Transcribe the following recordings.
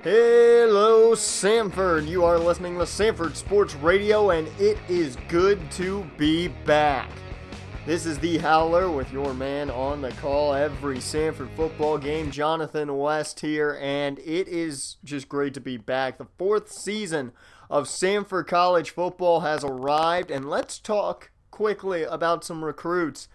Hello, Sanford. You are listening to Sanford Sports Radio, and it is good to be back. This is the Howler with your man on the call every Sanford football game, Jonathan West here, and it is just great to be back. The fourth season of Sanford College football has arrived, and let's talk quickly about some recruits.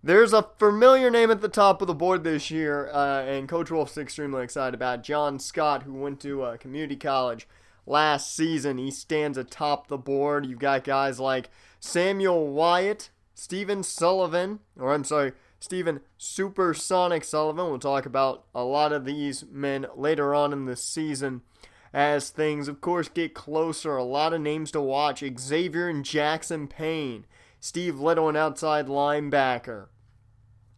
There's a familiar name at the top of the board this year, and Coach Wolf's extremely excited about. John Scott, who went to community college last season. He stands atop the board. You've got guys like Samuel Wyatt, Stephen Supersonic Sullivan. We'll talk about a lot of these men later on in the season as things, of course, get closer. A lot of names to watch. Xavier and Jackson Payne. Steve Little, an outside linebacker.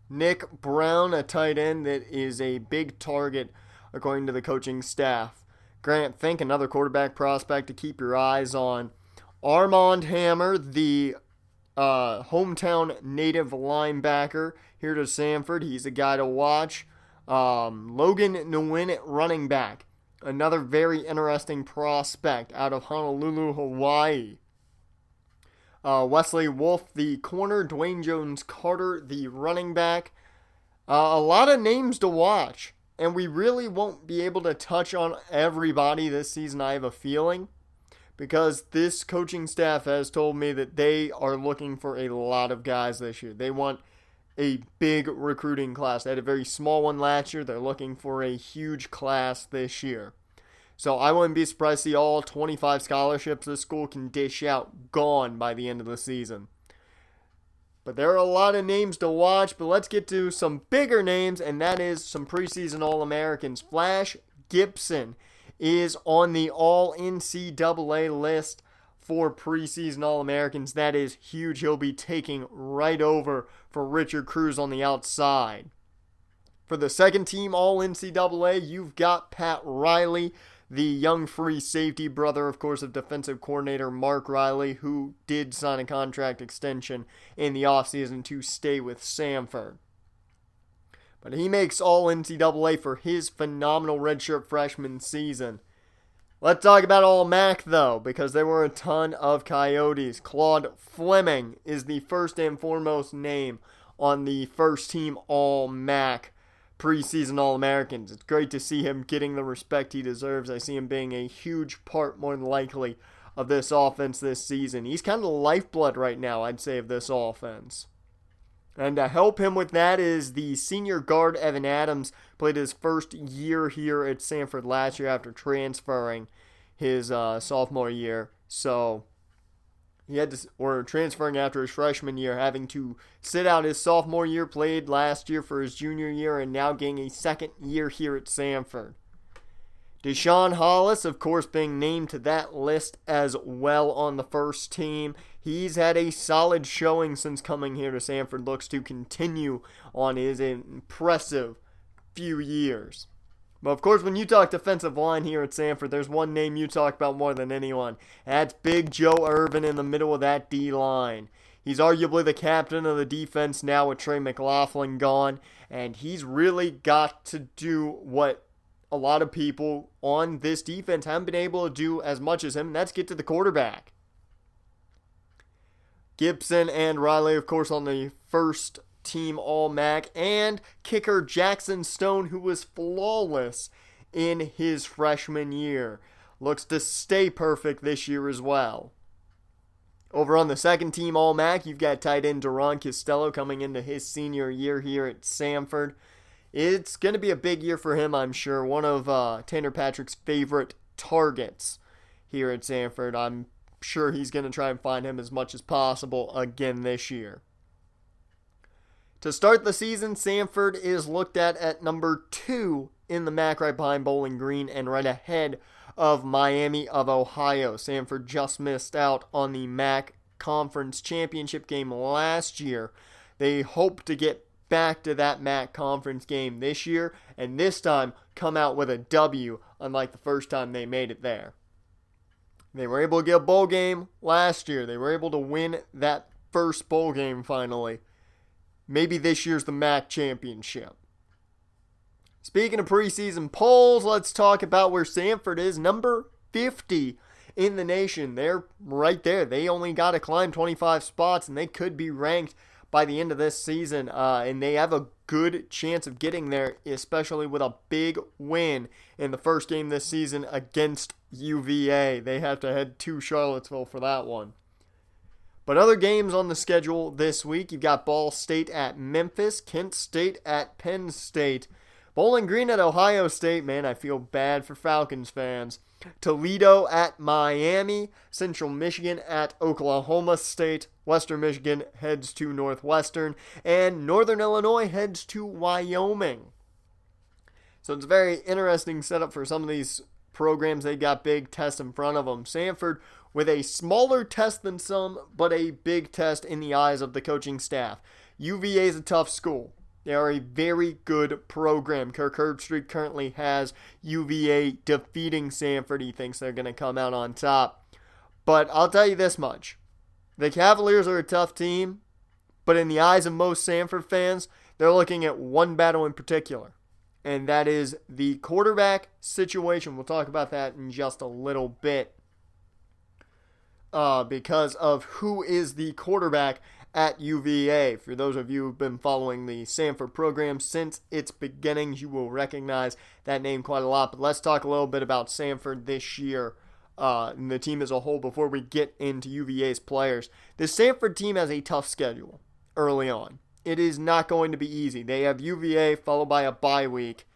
Nick Brown, a tight end that is a big target according to the coaching staff. Grant Fink, another quarterback prospect to keep your eyes on. Armand Hammer, the hometown native linebacker here to Sanford. He's a guy to watch. Logan Nguyen, running back. Another very interesting prospect out of Honolulu, Hawaii. Wesley Wolf, the corner. Dwayne Jones-Carter, the running back. A lot of names to watch. And we really won't be able to touch on everybody this season, I have a feeling. Because this coaching staff has told me that they are looking for a lot of guys this year. They want a big recruiting class. They had a very small one last year. They're looking for a huge class this year. So I wouldn't be surprised to see all 25 scholarships this school can dish out gone by the end of the season. But there are a lot of names to watch, but let's get to some bigger names, and that is some preseason All-Americans. Flash Gibson is on the All-NCAA list for preseason All-Americans. That is huge. He'll be taking right over for Richard Cruz on the outside. For the second team All-NCAA, you've got Pat Riley, the young free safety, brother, of course, of defensive coordinator Mark Riley, who did sign a contract extension in the offseason to stay with Sanford. But he makes All-NCAA for his phenomenal redshirt freshman season. Let's talk about All-MAC, though, because there were a ton of Coyotes. Claude Fleming is the first and foremost name on the first team All-MAC preseason All-Americans. It's great to see him getting the respect he deserves. I see him being a huge part, more than likely, of this offense this season. He's kind of the lifeblood right now, I'd say, of this offense. And to help him with that is the senior guard, Evan Adams. Played his first year here at Sanford last year after transferring his sophomore year. So he had to, or transferring after his freshman year, having to sit out his sophomore year, played last year for his junior year, and now getting a second year here at Sanford. Deshaun Hollis, of course, being named to that list as well on the first team. He's had a solid showing since coming here to Sanford. Looks to continue on his impressive few years. But of course, when you talk defensive line here at Sanford, there's one name you talk about more than anyone. That's Big Joe Irvin in the middle of that D-line. He's arguably the captain of the defense now with Trey McLaughlin gone, and he's really got to do what a lot of people on this defense haven't been able to do as much as him, and that's get to the quarterback. Gibson and Riley, of course, on the first team All-MAC, and kicker Jackson Stone, who was flawless in his freshman year. Looks to stay perfect this year as well. Over on the second team All-MAC, you've got tight end Duron Costello coming into his senior year here at Sanford. It's going to be a big year for him, I'm sure. One of Tanner Patrick's favorite targets here at Sanford. I'm sure he's going to try and find him as much as possible again this year. To start the season, Sanford is looked at number 2 in the MAC, right behind Bowling Green and right ahead of Miami of Ohio. Sanford just missed out on the MAC Conference Championship game last year. They hope to get back to that MAC Conference game this year, and this time come out with a W, unlike the first time they made it there. They were able to get a bowl game last year. They were able to win that first bowl game finally. Maybe this year's the MAC championship. Speaking of preseason polls, let's talk about where Sanford is, number 50 in the nation. They're right there. They only got to climb 25 spots, and they could be ranked by the end of this season. And they have a good chance of getting there, especially with a big win in the first game this season against UVA. They have to head to Charlottesville for that one. But other games on the schedule this week, you've got Ball State at Memphis, Kent State at Penn State, Bowling Green at Ohio State. Man, I feel bad for Falcons fans. Toledo at Miami, Central Michigan at Oklahoma State, Western Michigan heads to Northwestern, and Northern Illinois heads to Wyoming. So it's a very interesting setup for some of these programs. They got big tests in front of them. Sanford with a smaller test than some, but a big test in the eyes of the coaching staff. UVA is a tough school. They are a very good program. Kirk Herbstreit currently has UVA defeating Sanford. He thinks they're going to come out on top. But I'll tell you this much. The Cavaliers are a tough team, but in the eyes of most Sanford fans, they're looking at one battle in particular, and that is the quarterback situation. We'll talk about that in just a little bit because of who is the quarterback at UVA. For those of you who've been following the Sanford program since its beginnings, you will recognize that name quite a lot. But let's talk a little bit about Sanford this year and the team as a whole before we get into UVA's players. The Sanford team has a tough schedule early on. It is not going to be easy. They have UVA followed by a bye week,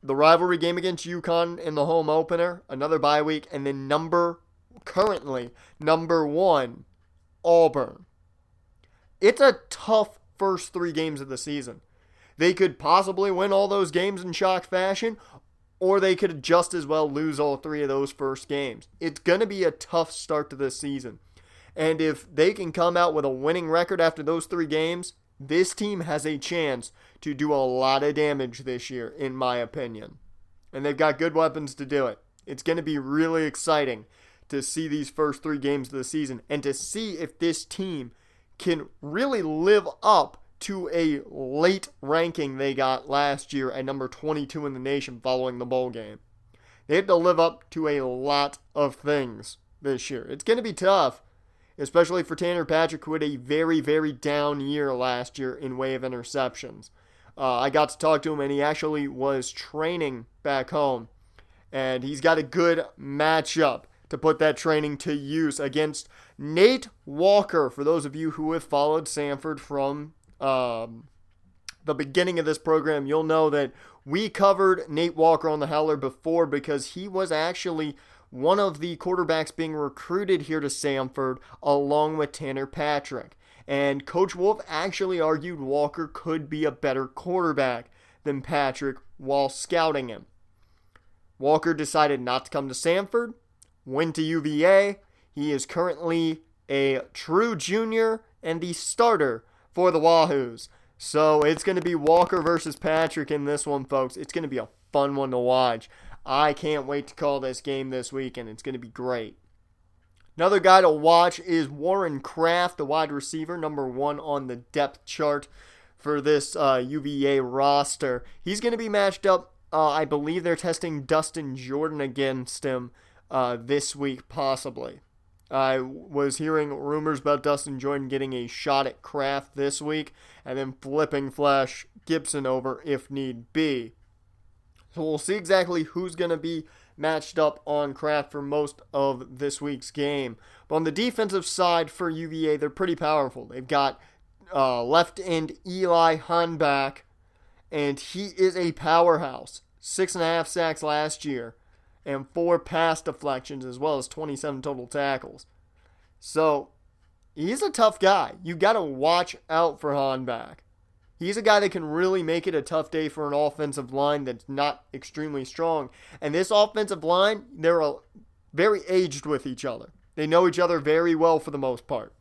the rivalry game against UConn in the home opener, another bye week, and then currently number 1, Auburn. It's a tough first 3 games of the season. They could possibly win all those games in shock fashion, or they could just as well lose all 3 of those first games. It's going to be a tough start to this season. And if they can come out with a winning record after those 3 games, this team has a chance to do a lot of damage this year, in my opinion. And they've got good weapons to do it. It's going to be really exciting to see these first 3 games of the season and to see if this team can really live up to a late ranking they got last year at number 22 in the nation following the bowl game. They have to live up to a lot of things this year. It's going to be tough, especially for Tanner Patrick, who had a very, very down year last year in way of interceptions. I got to talk to him, and he actually was training back home, and he's got a good matchup to put that training to use against Nate Walker. For those of you who have followed Sanford from the beginning of this program, you'll know that we covered Nate Walker on the Howler before because he was actually one of the quarterbacks being recruited here to Sanford along with Tanner Patrick. And Coach Wolf actually argued Walker could be a better quarterback than Patrick while scouting him. Walker decided not to come to Sanford, went to UVA. He is currently a true junior and the starter for the Wahoos. So it's going to be Walker versus Patrick in this one, folks. It's going to be a fun one to watch. I can't wait to call this game this week, and it's going to be great. Another guy to watch is Warren Kraft, the wide receiver, number 1 on the depth chart for this UVA roster. He's going to be matched up. I believe they're testing Dustin Jordan against him this week, possibly. I was hearing rumors about Dustin Jordan getting a shot at Kraft this week and then flipping Flash Gibson over if need be. So we'll see exactly who's going to be matched up on Kraft for most of this week's game. But on the defensive side for UVA, they're pretty powerful. They've got left end Eli Hanback, and he is a powerhouse. 6.5 sacks last year, and 4 pass deflections, as well as 27 total tackles. So, he's a tough guy. You got to watch out for Hanback. He's a guy that can really make it a tough day for an offensive line that's not extremely strong. And this offensive line, they're very aged with each other. They know each other very well for the most part.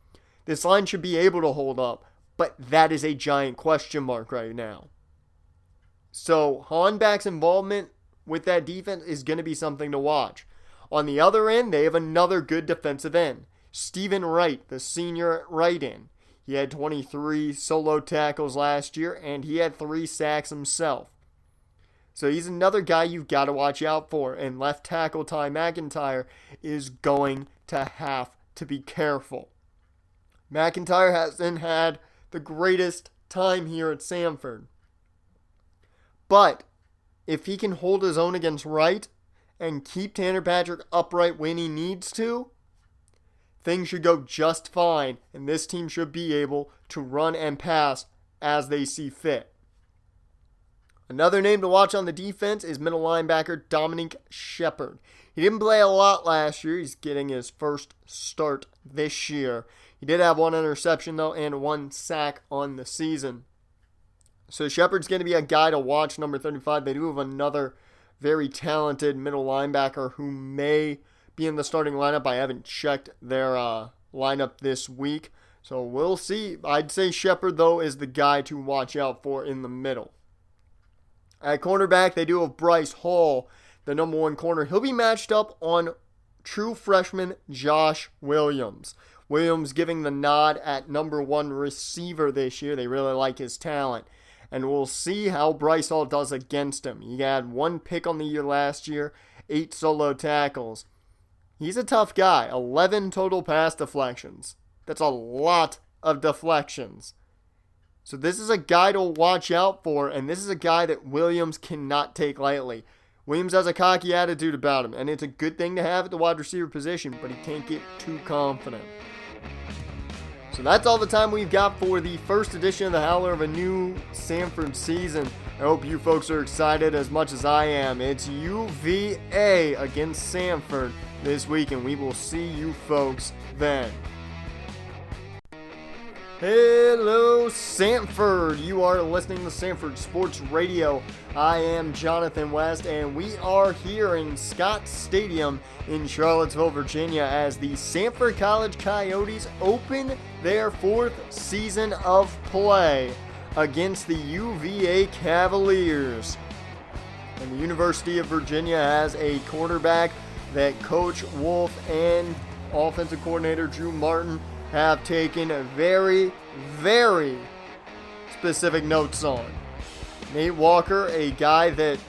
This line should be able to hold up, but that is a giant question mark right now. So, Hanback's involvement with that defense is going to be something to watch. On the other end, they have another good defensive end. Stephen Wright, the senior at right end. He had 23 solo tackles last year, and he had 3 sacks himself. So he's another guy you've got to watch out for. And left tackle Ty McIntyre is going to have to be careful. McIntyre hasn't had the greatest time here at Sanford. But if he can hold his own against right and keep Tanner Patrick upright when he needs to, things should go just fine, and this team should be able to run and pass as they see fit. Another name to watch on the defense is middle linebacker Dominique Shepard. He didn't play a lot last year. He's getting his first start this year. He did have one interception, though, and one sack on the season. So Shepard's going to be a guy to watch, number 35. They do have another very talented middle linebacker who may be in the starting lineup. I haven't checked their lineup this week, so we'll see. I'd say Shepard, though, is the guy to watch out for in the middle. At cornerback, they do have Bryce Hall, the number 1 corner. He'll be matched up on true freshman Josh Williams. Williams giving the nod at number 1 receiver this year. They really like his talent. And we'll see how Bryce Hall does against him. He had 1 pick on the year last year, 8 solo tackles. He's a tough guy. 11 total pass deflections. That's a lot of deflections. So this is a guy to watch out for, and this is a guy that Williams cannot take lightly. Williams has a cocky attitude about him, and it's a good thing to have at the wide receiver position, but he can't get too confident. So that's all the time we've got for the first edition of the Howler of a new Sanford season. I hope you folks are excited as much as I am. It's UVA against Sanford this week, and we will see you folks then. Hello, Sanford. You are listening to Sanford Sports Radio. I am Jonathan West, and we are here in Scott Stadium in Charlottesville, Virginia, as the Sanford College Coyotes open their 4th season of play against the UVA Cavaliers. And the University of Virginia has a quarterback that Coach Wolf and offensive coordinator Drew Martin have taken very, very specific notes on. Nate Walker, a guy that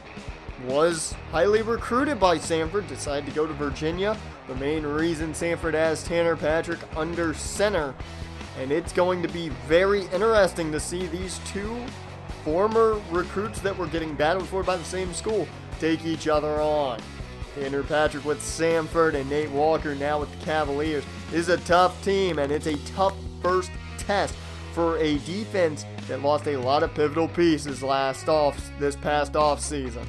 was highly recruited by Sanford, decided to go to Virginia. The main reason Sanford has Tanner Patrick under center. And it's going to be very interesting to see these two former recruits that were getting battled for by the same school take each other on. Tanner Patrick with Sanford and Nate Walker now with the Cavaliers. This is a tough team, and it's a tough first test for a defense that lost a lot of pivotal pieces this past off season.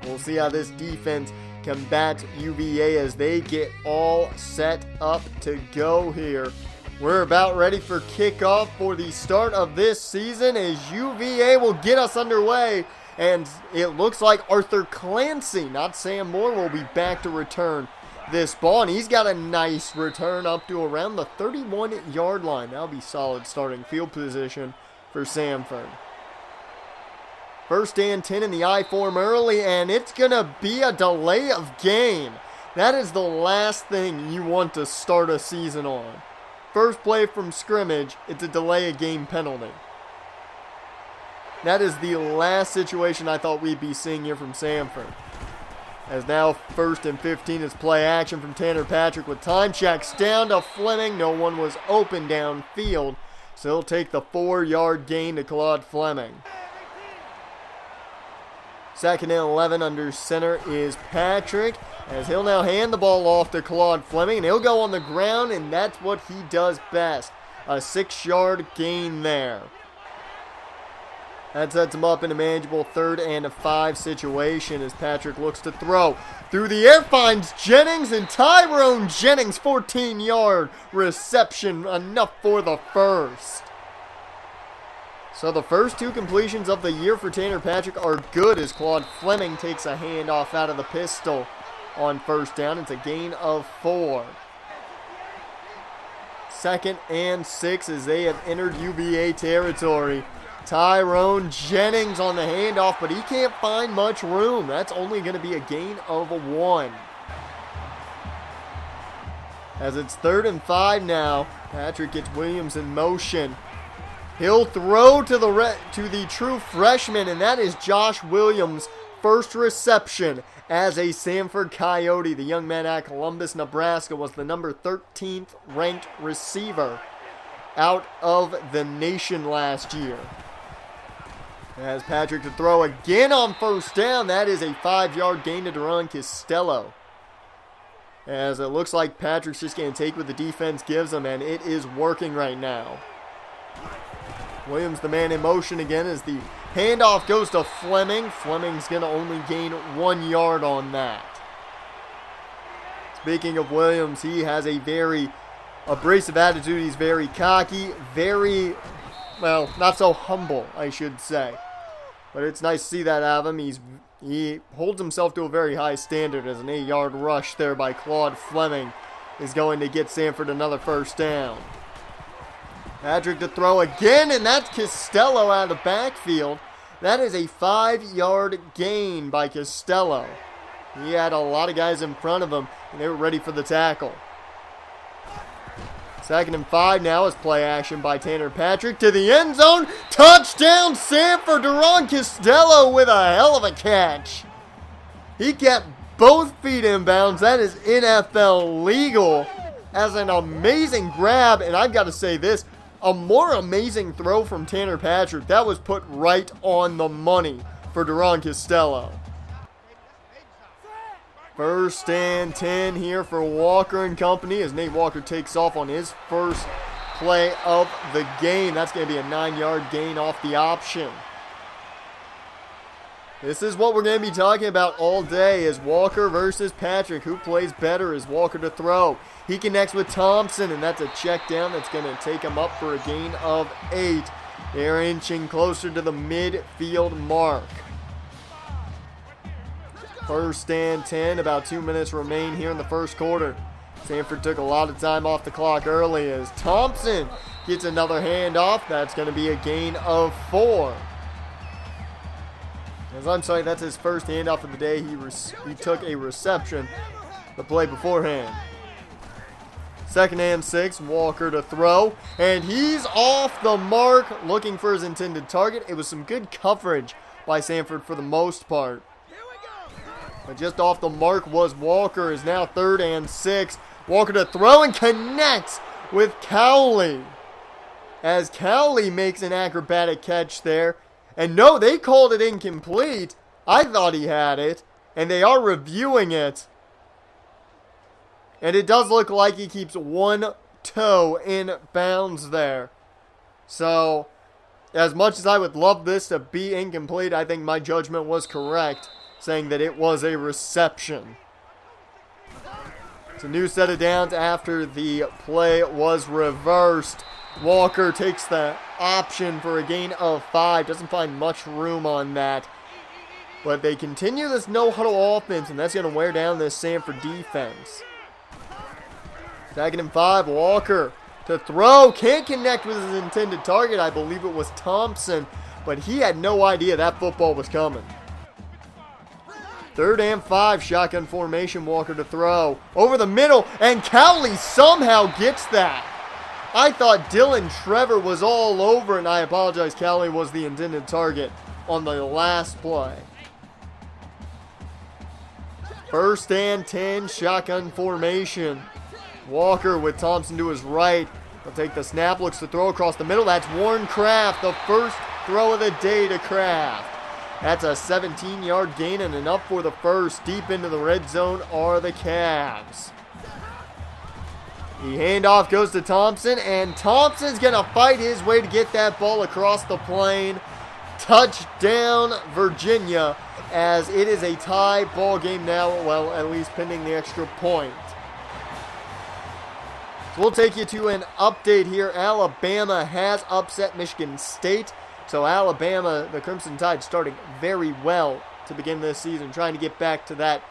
We'll see how this defense combats UVA as they get all set up to go here. We're about ready for kickoff for the start of this season as UVA will get us underway. And it looks like Arthur Clancy, not Sam Moore, will be back to return this ball. And he's got a nice return up to around the 31-yard line. That'll be solid starting field position for Sanford. 1st and 10 in the I form early, and it's going to be a delay of game. That is the last thing you want to start a season on. First play from scrimmage, it's a delay of game penalty. That is the last situation I thought we'd be seeing here from Sanford. As now 1st and 15 is play action from Tanner Patrick with time checks down to Fleming. No one was open downfield, so he'll take the 4-yard gain to Claude Fleming. 2nd and 11 under center is Patrick, as he'll now hand the ball off to Claude Fleming, and he'll go on the ground, and that's what he does best. A 6-yard gain there. That sets him up in a manageable 3rd and 5 situation as Patrick looks to throw. Through the air finds Jennings, and Tyrone Jennings, 14-yard reception, enough for the first. So the first 2 completions of the year for Tanner Patrick are good as Claude Fleming takes a handoff out of the pistol on 1st down. It's a gain of 4. 2nd and 6 as they have entered UVA territory. Tyrone Jennings on the handoff, but he can't find much room. That's only going to be a gain of 1. As it's 3rd and 5 now, Patrick gets Williams in motion. He'll throw to the true freshman, and that is Josh Williams' first reception as a Sanford Coyote. The young man at Columbus, Nebraska, was the number 13th ranked receiver out of the nation last year. As Patrick to throw again on first down. That is a 5-yard gain to Duran Costello. As it looks like Patrick's just going to take what the defense gives him, and it is working right now. Williams, the man in motion again, as the handoff goes to Fleming. Fleming's going to only gain 1 yard on that. Speaking of Williams, he has a very abrasive attitude. He's very cocky, very, well, not so humble, I should say. But it's nice to see that out of him. He holds himself to a very high standard, as an 8-yard rush there by Claude Fleming is going to get Sanford another first down. Patrick to throw again, and that's Costello out of the backfield. That is a 5-yard gain by Costello. He had a lot of guys in front of him, and they were ready for the tackle. 2nd and 5 now is play action by Tanner Patrick to the end zone. Touchdown Sanford. Duran Costello with a hell of a catch. He kept both feet in bounds. That is NFL legal. As an amazing grab, and I've got to say this, a more amazing throw from Tanner Patrick. That was put right on the money for Duran Costello. 1st and 10 here for Walker and company as Nate Walker takes off on his first play of the game. That's going to be a 9-yard gain off the option. This is what we're going to be talking about all day, is Walker versus Patrick. Who plays better? Is Walker to throw? He connects with Thompson, and that's a check down that's going to take him up for a gain of 8. They're inching closer to the midfield mark. 1st and 10, about 2 minutes remain here in the first quarter. Sanford took a lot of time off the clock early as Thompson gets another handoff. That's going to be a gain of 4. As I'm sorry, that's his first handoff of the day. He took a reception the play beforehand. 2nd and 6, Walker to throw, and he's off the mark looking for his intended target. It was some good coverage by Sanford for the most part. But just off the mark was Walker. Is now 3rd and 6. Walker to throw and connects with Cowley. As Cowley makes an acrobatic catch there. And no, they called it incomplete. I thought he had it. And they are reviewing it. And it does look like he keeps one toe in bounds there. So, as much as I would love this to be incomplete, I think my judgment was correct, saying that it was a reception. It's a new set of downs after the play was reversed. Walker takes the option for a gain of 5. Doesn't find much room on that. But they continue this no-huddle offense, and that's going to wear down this Sanford defense. 2nd and 5, Walker to throw. Can't connect with his intended target. I believe it was Thompson, but he had no idea that football was coming. 3rd and 5, shotgun formation, Walker to throw. Over the middle, and Cowley somehow gets that. I thought Dylan Trevor was all over, and I apologize, Cowley was the intended target on the last play. 1st and 10, shotgun formation. Walker with Thompson to his right. He'll take the snap, looks to throw across the middle. That's Warren Kraft, the first throw of the day to Kraft. That's a 17-yard gain and enough for the first. Deep into the red zone are the Cavs. The handoff goes to Thompson, and Thompson's going to fight his way to get that ball across the plane. Touchdown, Virginia, as it is a tie ball game now, well, at least pending the extra point. So we'll take you to an update here. Alabama has upset Michigan State. So Alabama, the Crimson Tide, starting very well to begin this season, trying to get back to that,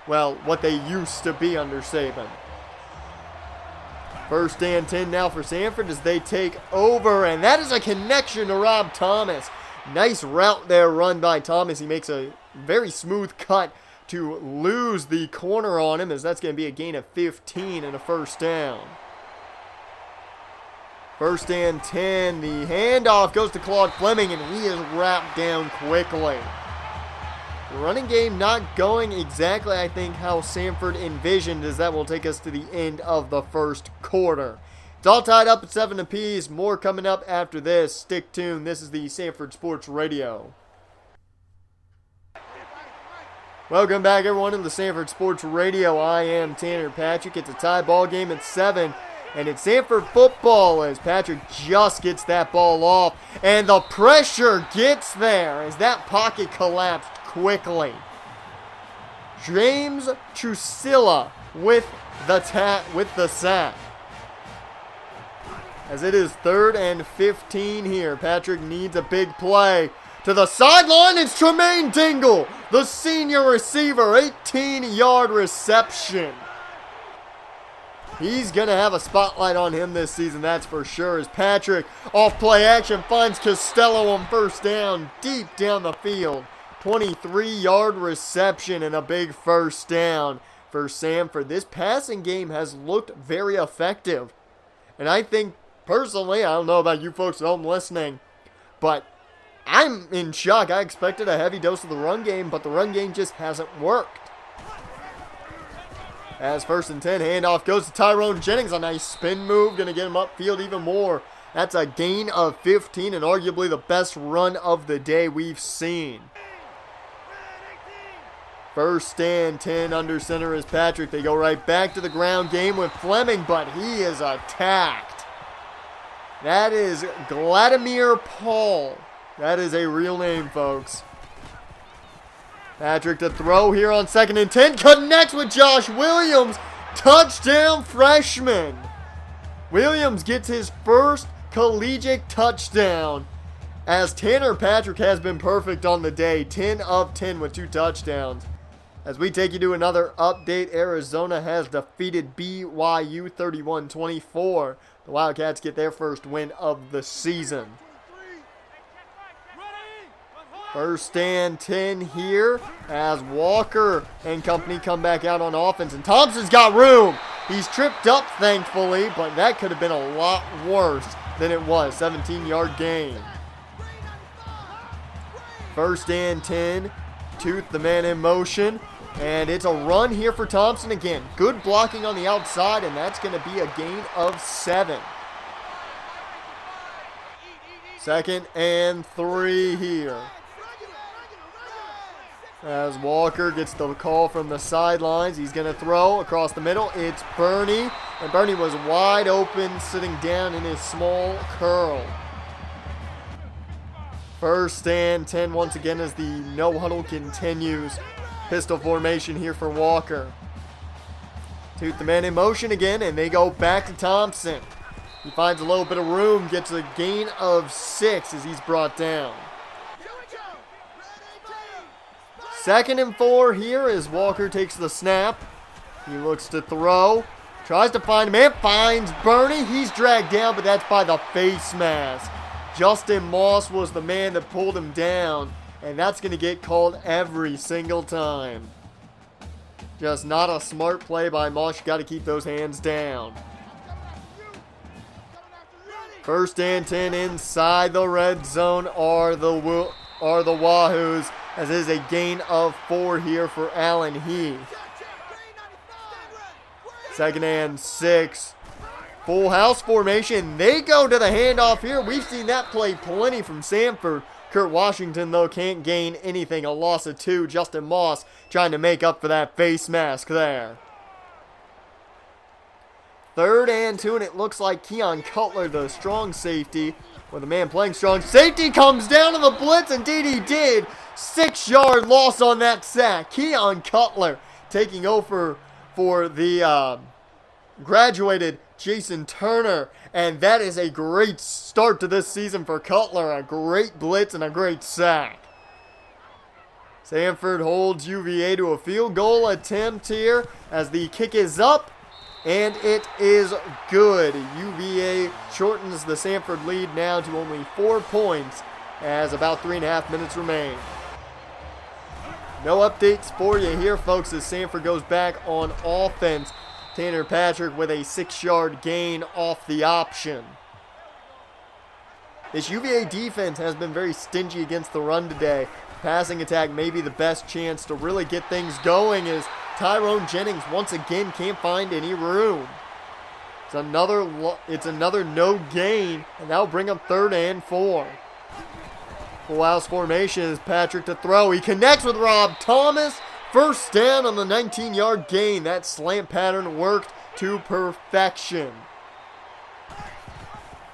well, what they used to be under Saban. 1st and 10 now for Sanford as they take over, and that is a connection to Rob Thomas. Nice route there run by Thomas. He makes a very smooth cut to lose the corner on him, as that's going to be a gain of 15 and a 1st down. First and 10. The handoff goes to Claude Fleming, and he is wrapped down quickly. The running game not going exactly, I think, how Sanford envisioned, as that will take us to the end of the first quarter. It's all tied up at 7 apiece. More coming up after this. Stick tuned. This is the Sanford Sports Radio. Welcome back, everyone, to the Sanford Sports Radio. I am Tanner Patrick. It's a tie ball game at 7, and it's Sanford football as Patrick just gets that ball off, and the pressure gets there as that pocket collapsed quickly. James Trusilla with the sack. As it is 3rd and 15 here, Patrick needs a big play. To the sideline, it's Tremaine Dingle, the senior receiver, 18-yard reception. He's going to have a spotlight on him this season, that's for sure, as Patrick, off play action, finds Costello on first down, deep down the field. 23-yard reception and a big first down for Sanford. This passing game has looked very effective. And I think, personally, I don't know about you folks at home listening, but I'm in shock. I expected a heavy dose of the run game, but the run game just hasn't worked. As 1st and 10, handoff goes to Tyrone Jennings. A nice spin move, going to get him upfield even more. That's a gain of 15 and arguably the best run of the day we've seen. 1st and 10 under center is Patrick. They go right back to the ground game with Fleming, but he is attacked. That is Vladimir Paul. That is a real name, folks. Patrick to throw here on 2nd and 10. Connects with Josh Williams. Touchdown freshman. Williams gets his first collegiate touchdown, as Tanner Patrick has been perfect on the day. 10 of 10 with 2 touchdowns. As we take you to another update, Arizona has defeated BYU 31-24. The Wildcats get their first win of the season. 1st and 10 here as Walker and company come back out on offense. And Thompson's got room. He's tripped up, thankfully, but that could have been a lot worse than it was. 17-yard gain. 1st and 10. Tooth the man in motion. And it's a run here for Thompson again. Good blocking on the outside, and that's going to be a gain of 7. 2nd and 3 here. As Walker gets the call from the sidelines, he's going to throw across the middle. It's Bernie, and Bernie was wide open, sitting down in his small curl. 1st and 10 once again as the no huddle continues. Pistol formation here for Walker. Tooth the man in motion again, and they go back to Thompson. He finds a little bit of room, gets a gain of 6 as he's brought down. 2nd and 4 here as Walker takes the snap. He looks to throw. Tries to find a man. Finds Bernie. He's dragged down, but that's by the face mask. Justin Moss was the man that pulled him down, and that's going to get called every single time. Just not a smart play by Moss. You got to keep those hands down. 1st and 10 inside the red zone are the Wahoos, as it is a gain of 4 here for Allen Heath. 2nd and 6. Full house formation. They go to the handoff here. We've seen that play plenty from Sanford. Kurt Washington, though, can't gain anything. A loss of 2. Justin Moss trying to make up for that face mask there. 3rd and 2, and it looks like Keon Cutler, the strong safety, or the man playing strong safety, comes down to the blitz. Indeed he did. 6-yard loss on that sack. Keon Cutler taking over for the graduated Jason Turner, and that is a great start to this season for Cutler. A great blitz and a great sack. Sanford holds UVA to a field goal attempt here as the kick is up, and it is good. UVA shortens the Sanford lead now to only 4 points as about 3.5 minutes remain. No updates for you here, folks, as Sanford goes back on offense. Tanner Patrick with a 6-yard gain off the option. This UVA defense has been very stingy against the run today. Passing attack may be the best chance to really get things going as Tyrone Jennings once again can't find any room. It's another no gain, and that'll bring up 3rd and 4. Full house formation is Patrick to throw. He connects with Rob Thomas. First down on the 19-yard gain. That slant pattern worked to perfection.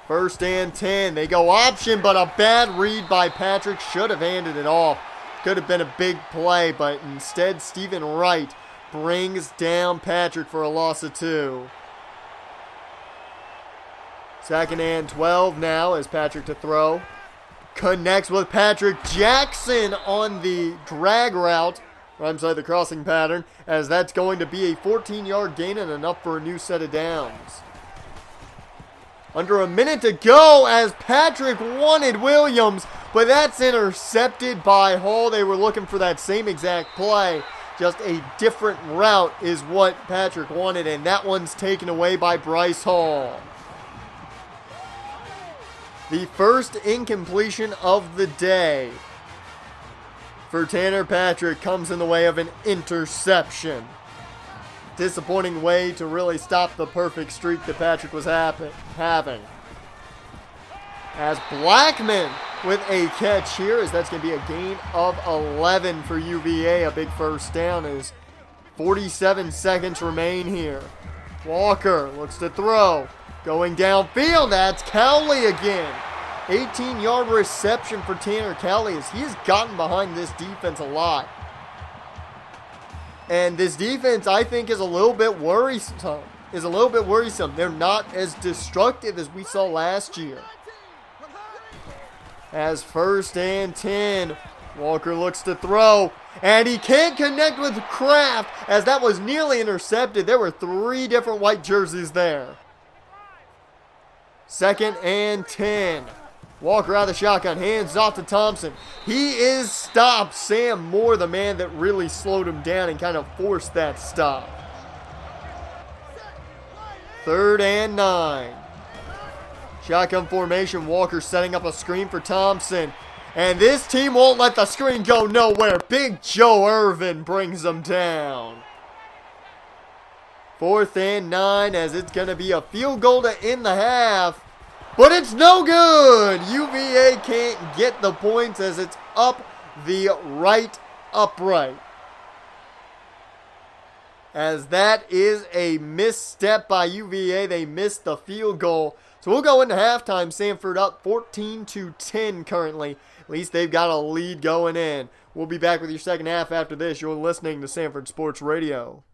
1st and 10. They go option, but a bad read by Patrick. Should have handed it off. Could have been a big play, but instead Stephen Wright brings down Patrick for a loss of 2. 2nd and 12 now as Patrick to throw. Connects with Patrick Jackson on the drag route. The crossing pattern, as that's going to be a 14-yard gain and enough for a new set of downs. Under a minute to go as Patrick wanted Williams, but that's intercepted by Hall. They were looking for that same exact play. Just a different route is what Patrick wanted, and that one's taken away by Bryce Hall. The first incompletion of the day for Tanner Patrick comes in the way of an interception. Disappointing way to really stop the perfect streak that Patrick was having. As Blackman with a catch here, as that's going to be a gain of 11 for UVA. A big first down as 47 seconds remain here. Walker looks to throw. Going downfield, that's Cowley again. 18-yard reception for Tanner Cowley as he has gotten behind this defense a lot. And this defense, I think, is a little bit worrisome. They're not as destructive as we saw last year. As 1st and 10, Walker looks to throw, and he can't connect with Kraft as that was nearly intercepted. There were 3 different white jerseys there. 2nd and 10. Walker out of the shotgun, hands off to Thompson. He is stopped. Sam Moore, the man that really slowed him down and kind of forced that stop. 3rd and 9. Shotgun formation, Walker setting up a screen for Thompson. And this team won't let the screen go nowhere. Big Joe Irvin brings them down. 4th and 9 as it's going to be a field goal to end the half. But it's no good. UVA can't get the points as it's up the right upright. As that is a misstep by UVA. They missed the field goal. So we'll go into halftime. Sanford up 14-10 currently. At least they've got a lead going in. We'll be back with your second half after this. You're listening to Sanford Sports Radio.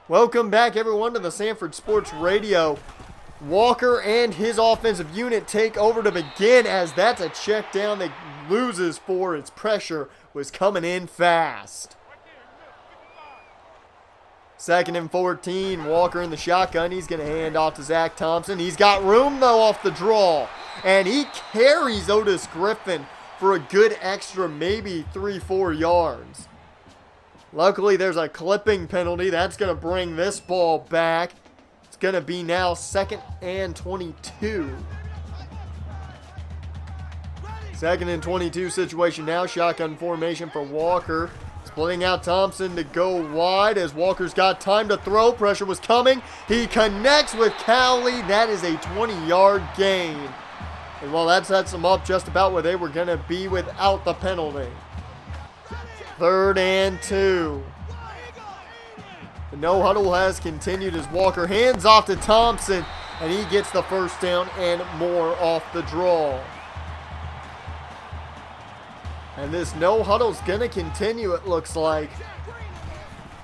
Welcome back, everyone, to the Sanford Sports Radio. Walker and his offensive unit take over to begin as that's a check down that loses 4. Its pressure was coming in fast. 2nd and 14, Walker in the shotgun. He's going to hand off to Zach Thompson. He's got room, though, off the draw. And he carries Otis Griffin for a good extra maybe 3-4 yards. Luckily, there's a clipping penalty. That's going to bring this ball back. It's going to be now 2nd and 22. 2nd and 22 situation now. Shotgun formation for Walker. Splitting out Thompson to go wide as Walker's got time to throw. Pressure was coming. He connects with Cowley. That is a 20-yard gain. And well, that sets them up just about where they were going to be without the penalty. 3rd and 2. The no huddle has continued as Walker hands off to Thompson, and he gets the first down and more off the draw. And this no huddle's going to continue, it looks like.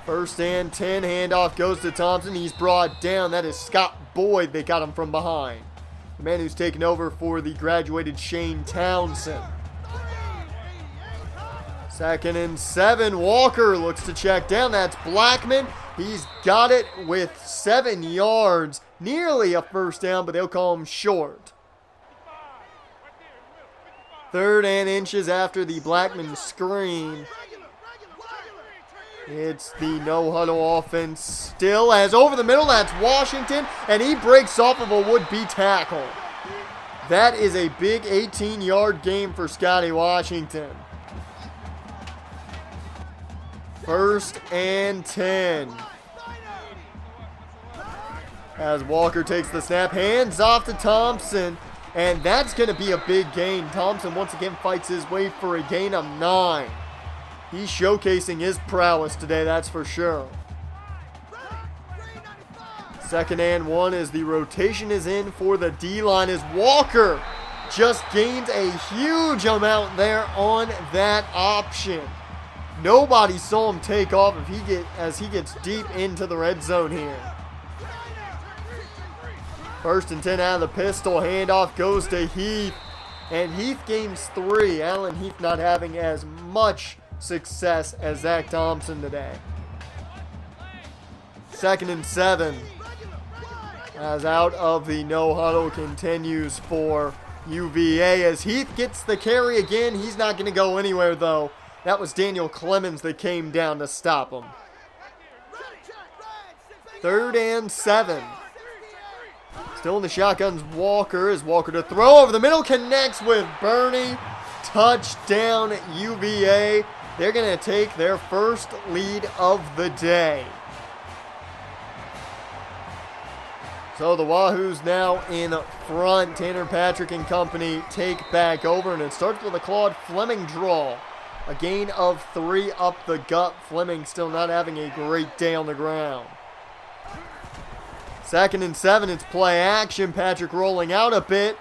1st and 10, handoff goes to Thompson. He's brought down. That is Scott Boyd. They got him from behind. The man who's taken over for the graduated Shane Townsend. 2nd and 7, Walker looks to check down. That's Blackman. He's got it with 7 yards. Nearly a first down, but they'll call him short. 3rd and inches after the Blackman screen. It's the no-huddle offense still as over the middle. That's Washington, and he breaks off of a would-be tackle. That is a big 18-yard gain for Scotty Washington. 1st and 10. As Walker takes the snap, hands off to Thompson, and that's going to be a big gain. Thompson once again fights his way for a gain of 9. He's showcasing his prowess today, that's for sure. 2nd and 1 as the rotation is in for the D-line as Walker just gains a huge amount there on that option. Nobody saw him take off as he gets deep into the red zone here. 1st and 10 out of the pistol. Handoff goes to Heath. And Heath gains 3. Alan Heath not having as much success as Zach Thompson today. 2nd and 7. As out of the no huddle continues for UVA. As Heath gets the carry again. He's not going to go anywhere though. That was Daniel Clemens that came down to stop him. 3rd and 7. Still in the shotguns, Walker. As Walker to throw over the middle, connects with Bernie. Touchdown, UVA. They're going to take their first lead of the day. So the Wahoos now in front. Tanner Patrick and company take back over, and it starts with a Claude Fleming draw. A gain of 3 up the gut. Fleming still not having a great day on the ground. 2nd and 7, it's play action. Patrick rolling out a bit.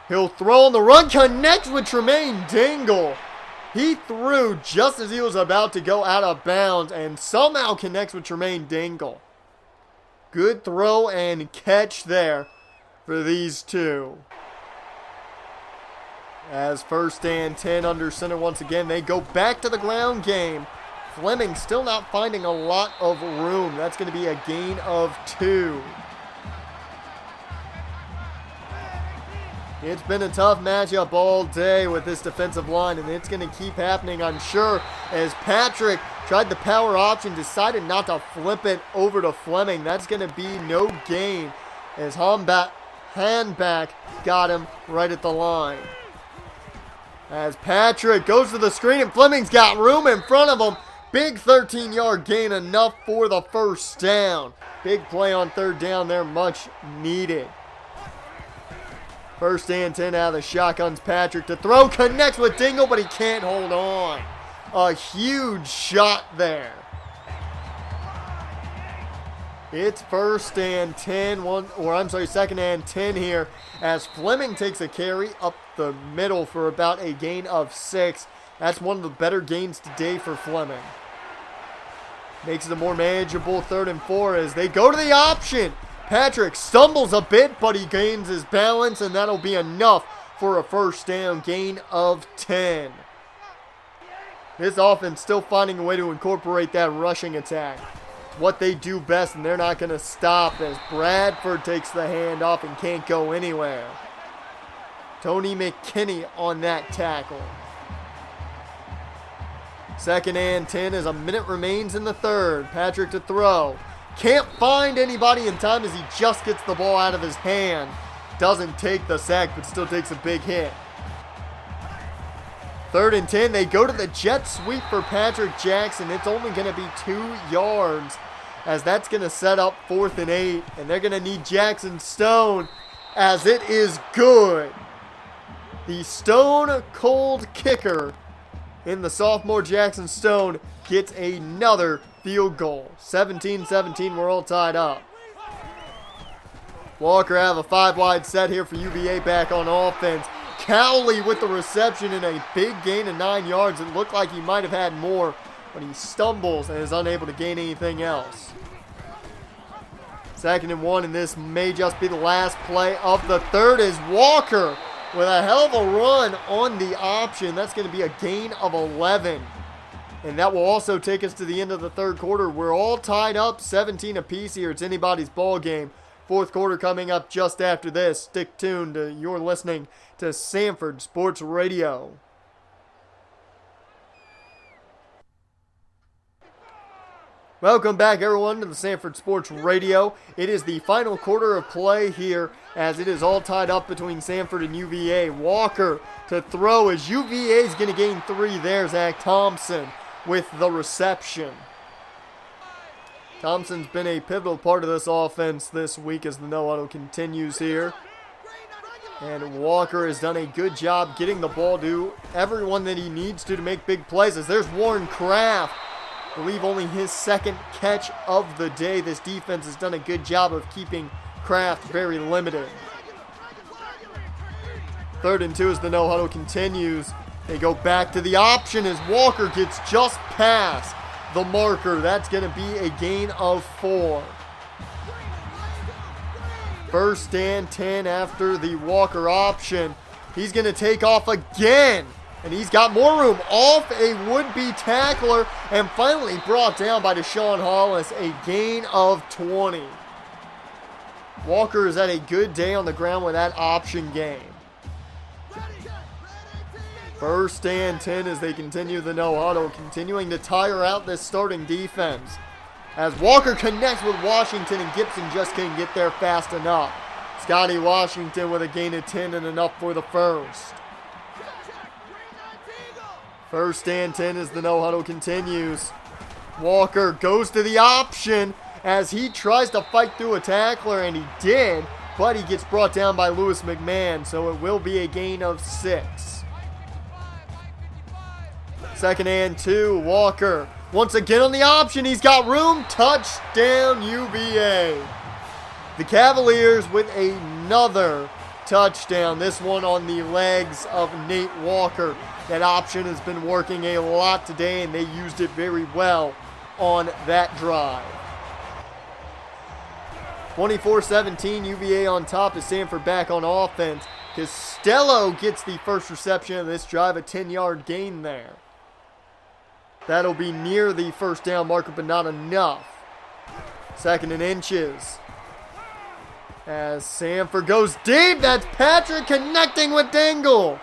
He'll throw on the run, connects with Tremaine Dingle. He threw just as he was about to go out of bounds and somehow connects with Tremaine Dingle. Good throw and catch there for these two. As 1st and 10 under center once again, they go back to the ground game. Fleming still not finding a lot of room. That's going to be a gain of 2. It's been a tough matchup all day with this defensive line, and it's going to keep happening, I'm sure, as Patrick tried the power option, decided not to flip it over to Fleming. That's going to be no gain as Handback got him right at the line. As Patrick goes to the screen and Fleming's got room in front of him. Big 13-yard gain, enough for the first down. Big play on 3rd down there, much needed. 1st and 10 out of the shotguns. Patrick to throw, connects with Dingle, but he can't hold on. A huge shot there. It's 1st and 10, 2nd and 10 here as Fleming takes a carry up the middle for about a gain of 6. That's one of the better gains today for Fleming. Makes it a more manageable 3rd and 4 as they go to the option. Patrick stumbles a bit, but he gains his balance, and that'll be enough for a first down, gain of 10. This offense still finding a way to incorporate that rushing attack. It's what they do best, and they're not going to stop as Bradford takes the handoff and can't go anywhere. Tony McKinney on that tackle. 2nd and 10 as a minute remains in the 3rd. Patrick to throw. Can't find anybody in time as he just gets the ball out of his hand. Doesn't take the sack, but still takes a big hit. 3rd and 10, they go to the jet sweep for Patrick Jackson. It's only going to be 2 yards as that's going to set up 4th and 8. And they're going to need Jackson Stone as it is good. The stone cold kicker in the sophomore Jackson Stone gets another field goal. 17-17, we're all tied up. Walker have a 5-wide set here for UVA back on offense. Cowley with the reception and a big gain of 9 yards. It looked like he might have had more, but he stumbles and is unable to gain anything else. 2nd and 1, and this may just be the last play of the 3rd as Walker with a hell of a run on the option. That's going to be a gain of 11. And that will also take us to the end of the 3rd quarter. We're all tied up 17 apiece here. It's anybody's ball game. 4th quarter coming up just after this. Stick tuned. You're listening to Sanford Sports Radio. Welcome back, everyone, to the Sanford Sports Radio. It is the final quarter of play here as it is all tied up between Sanford and UVA. Walker to throw as UVA is going to gain 3 there. Zach Thompson with the reception. Thompson's been a pivotal part of this offense this week as the no-huddle continues here. And Walker has done a good job getting the ball to everyone that he needs to make big plays. As there's Warren Kraft. I believe only his second catch of the day. This defense has done a good job of keeping Kraft very limited. 3rd and 2 as the no-huddle continues. They go back to the option as Walker gets just past the marker. That's going to be a gain of 4. 1st and 10 after the Walker option. He's going to take off again. And he's got more room off a would-be tackler and finally brought down by Deshaun Hollis, a gain of 20. Walker has had a good day on the ground with that option game. 1st and 10 as they continue the no-huddle, continuing to tire out this starting defense. As Walker connects with Washington and Gibson just couldn't get there fast enough. Scotty Washington with a gain of 10 and enough for the first. 1st and 10 as the no-huddle continues. Walker goes to the option as he tries to fight through a tackler, and he did, but he gets brought down by Lewis McMahon, so it will be a gain of 6. 2nd and 2, Walker once again on the option. He's got room. Touchdown UVA. The Cavaliers with another touchdown. This one on the legs of Nate Walker. That option has been working a lot today, and they used it very well on that drive. 24-17, UVA on top as Sanford back on offense. Costello gets the first reception of this drive, a 10-yard gain there. That'll be near the first down marker, but not enough. 2nd and inches. As Sanford goes deep, that's Patrick connecting with Dingle.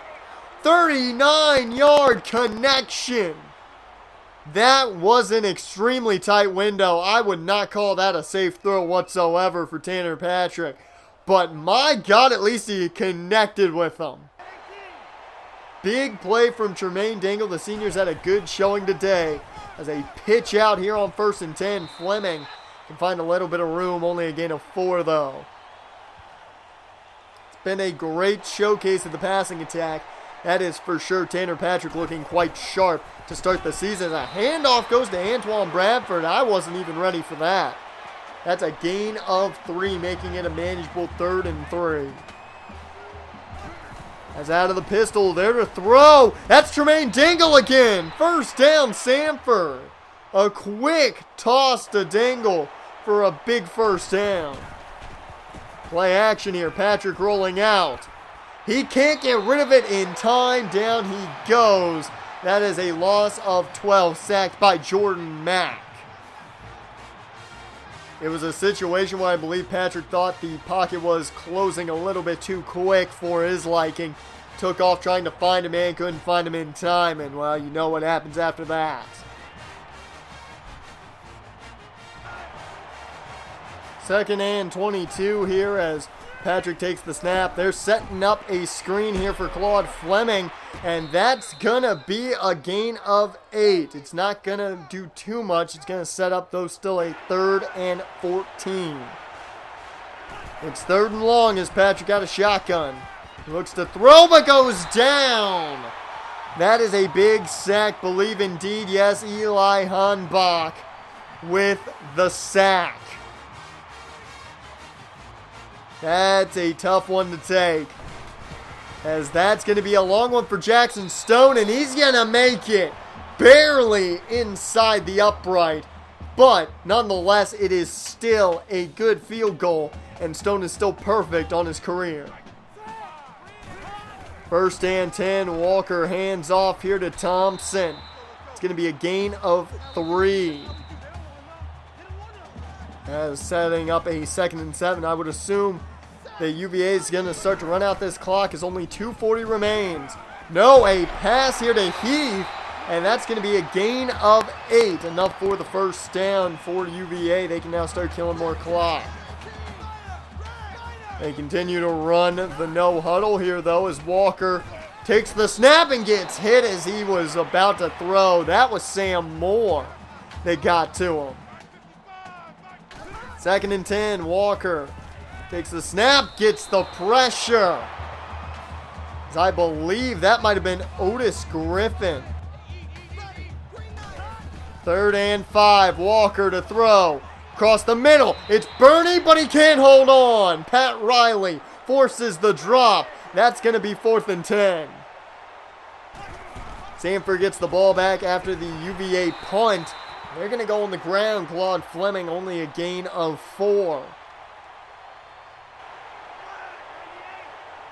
39-yard connection. That was an extremely tight window. I would not call that a safe throw whatsoever for Tanner Patrick. But my God, at least he connected with them. Big play from Tremaine Dingle. The seniors had a good showing today. As a pitch out here on 1st and 10, Fleming can find a little bit of room. Only a gain of 4 though. It's been a great showcase of the passing attack. That is for sure. Tanner Patrick looking quite sharp to start the season. A handoff goes to Antoine Bradford. I wasn't even ready for that. That's a gain of 3, making it a manageable 3rd and 3. As out of the pistol, there to throw. That's Tremaine Dingle again. 1st down, Sanford. A quick toss to Dingle for a big 1st down. Play action here. Patrick rolling out. He can't get rid of it in time. Down he goes. That is a loss of 12, sacked by Jordan Mack. It was a situation where I believe Patrick thought the pocket was closing a little bit too quick for his liking. Took off trying to find a man, couldn't find him in time, and well, you know what happens after that. 2nd and 22 here as Patrick takes the snap. They're setting up a screen here for Claude Fleming, and that's going to be a gain of 8. It's not going to do too much. It's going to set up, though, still a 3rd and 14. It's 3rd and long as Patrick got a shotgun. He looks to throw, but goes down. That is a big sack. Believe indeed, yes, Eli Hanbach with the sack. That's a tough one to take, as that's going to be a long one for Jackson Stone, and he's going to make it barely inside the upright. But nonetheless, it is still a good field goal, and Stone is still perfect on his career. 1st and 10, Walker hands off here to Thompson. It's going to be a gain of 3. As setting up a 2nd and 7, I would assume that UVA is going to start to run out this clock as only 2:40 remains. No, a pass here to Heath, And that's going to be a gain of 8. Enough for the first down for UVA. They can now start killing more clock. They continue to run the no huddle here, though, as Walker takes the snap and gets hit as he was about to throw. That was Sam Moore that got to him. 2nd and 10, Walker takes the snap, gets the pressure. As I believe that might have been Otis Griffin. 3rd and 5, Walker to throw. Across the middle, it's Bernie, but he can't hold on. Pat Riley forces the drop. That's going to be 4th and 10. Sanford gets the ball back after the UVA punt. They're going to go on the ground. Claude Fleming, only a gain of 4.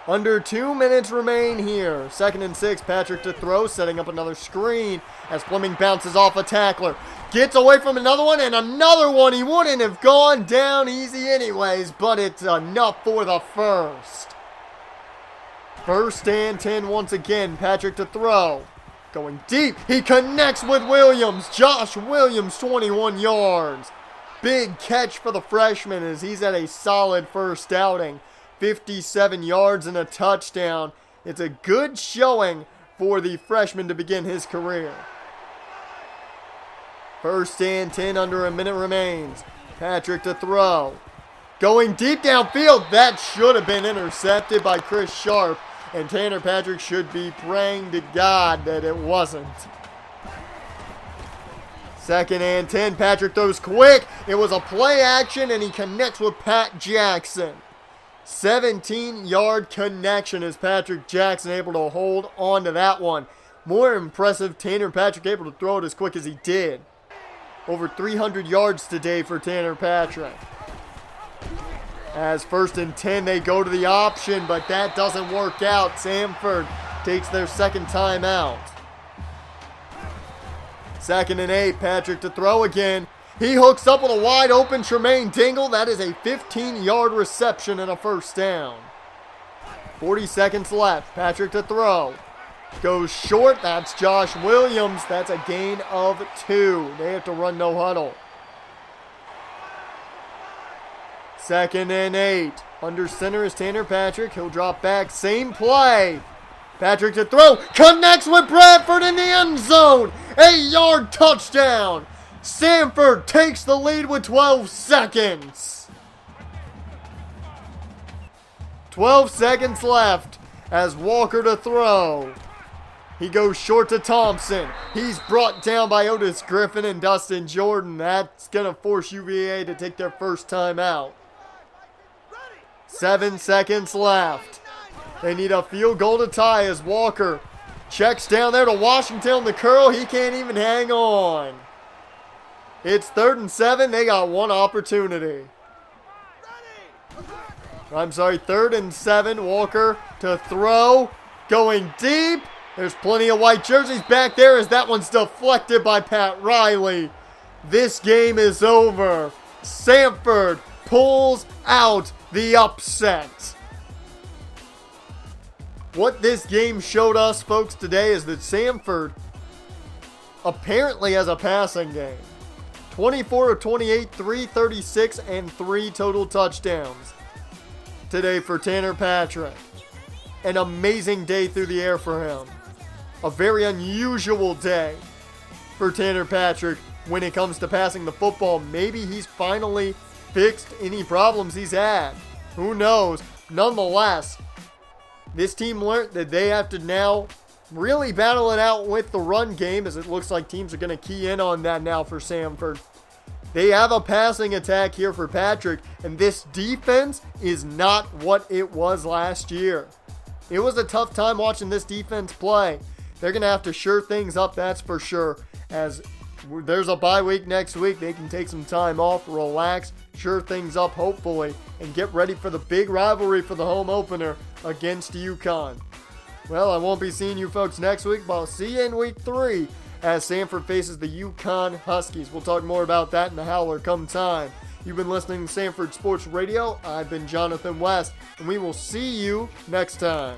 Under 2 minutes remain here. 2nd and 6, Patrick to throw, setting up another screen as Fleming bounces off a tackler. Gets away from another one and another one. He wouldn't have gone down easy anyways, but it's enough for the first. 1st and 10 once again. Patrick to throw. Going deep. He connects with Williams. Josh Williams, 21 yards. Big catch for the freshman as he's at a solid first outing. 57 yards and a touchdown. It's a good showing for the freshman to begin his career. 1st and 10, under a minute remains. Patrick to throw. Going deep downfield. That should have been intercepted by Chris Sharp. And Tanner Patrick should be praying to God that it wasn't. 2nd and 10. Patrick throws quick. It was a play action and he connects with Pat Jackson. 17-yard connection as Patrick Jackson able to hold on to that one. More impressive, Tanner Patrick able to throw it as quick as he did. Over 300 yards today for Tanner Patrick. As 1st and 10, they go to the option, but that doesn't work out. Sanford takes their 2nd time out. 2nd and 8, Patrick to throw again. He hooks up with a wide open Tremaine Dingle. That is a 15-yard reception and a first down. 40 seconds left. Patrick to throw. Goes short. That's Josh Williams. That's a gain of 2. They have to run no huddle. 2nd and 8. Under center is Tanner Patrick. He'll drop back. Same play. Patrick to throw. Connects with Bradford in the end zone. 8-yard touchdown. Sanford takes the lead with 12 seconds. 12 seconds left as Walker to throw. He goes short to Thompson. He's brought down by Otis Griffin and Dustin Jordan. That's going to force UVA to take their first time out. 7 seconds left. They need a field goal to tie as Walker checks down there to Washington on the curl. He can't even hang on. It's 3rd and 7. They got one opportunity. 3rd and 7. Walker to throw. Going deep. There's plenty of white jerseys back there as that one's deflected by Pat Riley. This game is over. Sanford pulls out the upset. What this game showed us, folks, today is that Sanford apparently has a passing game. 24 of 28, 336, and 3 total touchdowns today for Tanner Patrick. An amazing day through the air for him. A very unusual day for Tanner Patrick when it comes to passing the football. Maybe he's finally fixed any problems he's had. Who knows? Nonetheless, this team learned that they have to now really battle it out with the run game, as it looks like teams are going to key in on that now for Sanford. They have a passing attack here for Patrick, and this defense is not what it was last year. It was a tough time watching this defense play. They're going to have to shore things up, that's for sure. As there's a bye week next week, they can take some time off, relax, shore things up hopefully, and get ready for the big rivalry for the home opener against UConn. Well, I won't be seeing you folks next week, but I'll see you in week 3 as Sanford faces the UConn Huskies. We'll talk more about that in the Howler come time. You've been listening to Sanford Sports Radio. I've been Jonathan West, and we will see you next time.